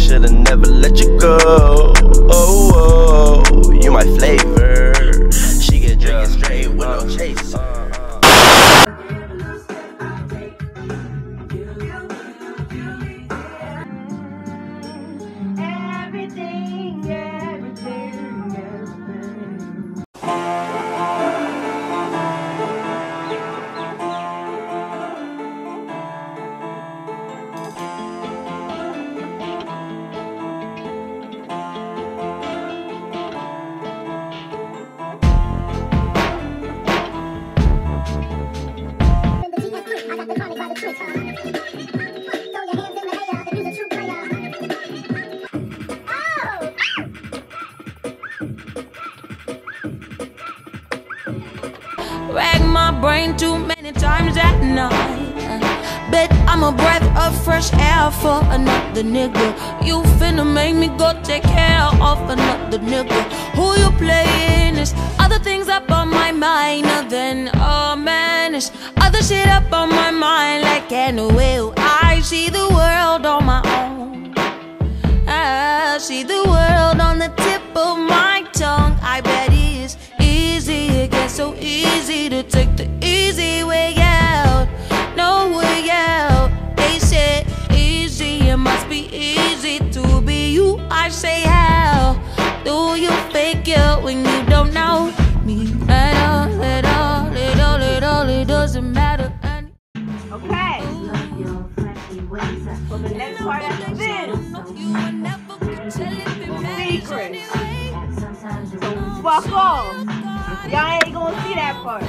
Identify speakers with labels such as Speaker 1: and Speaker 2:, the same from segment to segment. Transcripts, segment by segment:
Speaker 1: should've never let you go. Oh, oh, you my flavor. She get drinking straight with no chase.
Speaker 2: Rag my brain too many times at night. Bet I'm a breath of fresh air for another nigga. You finna make me go take care of another nigga. Who you playing is other things up on my mind. Then oh man, it's other shit up on my mind. Like anyway, I see the world on my own. I see the world on the tip of my tongue. I bet it is easy, it gets so easy to take the easy way out. No way out. They said easy, it must be easy to be you. I say how do you fake it when you don't know me at all, at all, at all, at all? It doesn't matter.
Speaker 3: Okay. For the next part of this, secrets. So fuck off. Y'all ain't gonna see that part.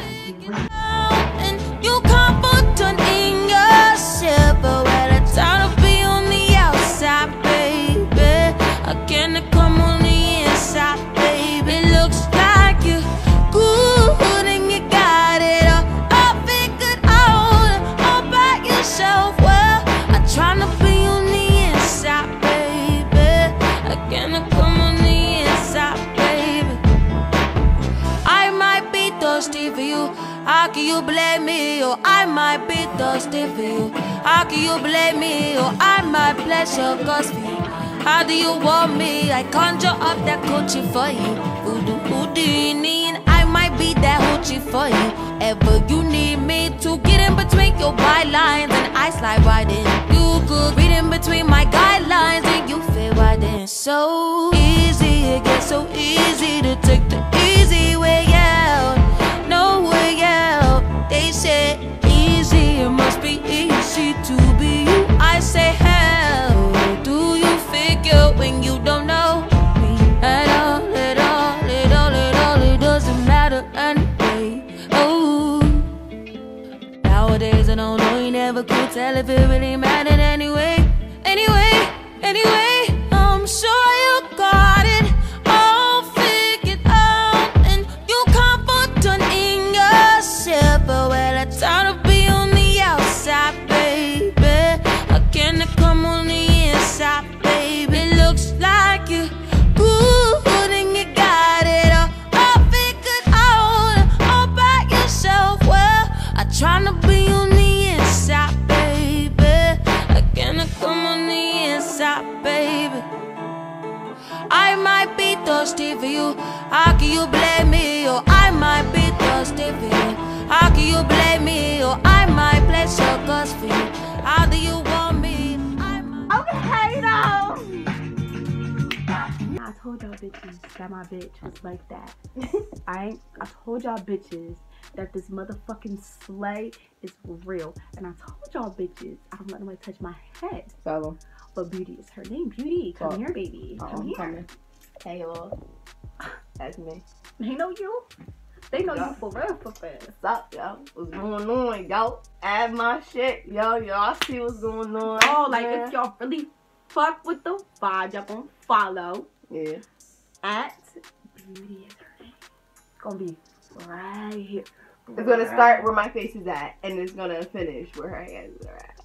Speaker 2: And you confident in yourself, but when it's time to be on the outside, baby, again to come on the inside, baby. Looks like you good and you got it all figured out all by yourself. Well, I'm trying to be on the inside, baby, again to come on the inside, baby. I might be thirsty for you. How can you blame me? Or I might be thirsty for you. How can you blame me? Or I might pleasure cause for you. How do you want me? I conjure up that coochie for you. Who do you need? I might be that hoochie for you. Ever you need me to get in between your bylines and I slide right in. You could read in between my guidelines and you fit right in. So easy, it gets so easy to take the easy way out. No way out. They said easy, it must be easy to be you. I say how do you figure when you don't know me at all, at all, at all, at all? It doesn't matter anyway. Oh, nowadays I don't know, you never could tell if it really mattered anyway. Anyway, I'm sure you got it all figured out, and you confident in yourself. But well, it's time to be on the outside, baby. Again, to come on the inside, baby. Looks like you good and you got it all figured out all by yourself. Well, I'm trying to be on the inside, baby. Again, to come on the inside, baby. I might be thirsty for you. How can you blame me? Or I might be thirsty for you. How can you blame me? Or I might bless your cause for you. How do you want me?
Speaker 3: Okay, though. I told y'all bitches that my bitch was like that. I told y'all bitches that this motherfucking slay is real. And I told y'all bitches I don't let nobody touch my head.
Speaker 4: So,
Speaker 3: but Beauty is her name. Beauty, come here, baby. Come here.
Speaker 4: Coming. Hey, y'all. That's me.
Speaker 3: They know you. They know you for real, for real.
Speaker 4: What's up, yo? What's going on, yo? Add my shit, yo. Y'all see what's going on.
Speaker 3: Oh, like if y'all really fuck with the vibe, y'all gonna follow.
Speaker 4: Yeah.
Speaker 3: At Beauty is her name. It's gonna be right here.
Speaker 4: It's gonna start where my face is at, and it's gonna finish where her hands are at.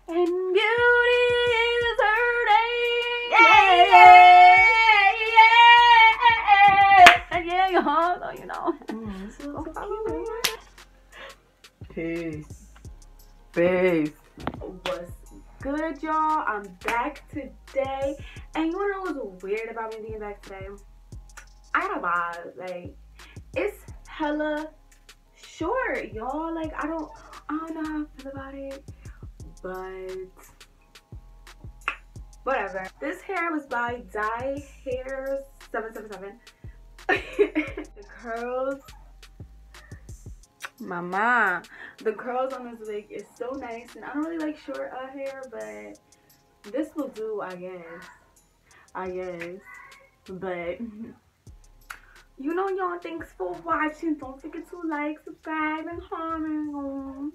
Speaker 3: And Beauty is her name.
Speaker 4: Yeah, yeah,
Speaker 3: And yeah, y'all, so you know.
Speaker 4: Peace. Peace.
Speaker 3: What's good, y'all? I'm back today, and you wanna know what's weird about me being back today? I got a vibe. Like, it's hella short, y'all. Like, I don't know how I feel about it, but whatever. This hair was by dyhair777. The curls, mama, the curls on this wig is so nice, and I don't really like short hair, but this will do, I guess. But you know, y'all, thanks for watching. Don't forget to like, subscribe, and comment.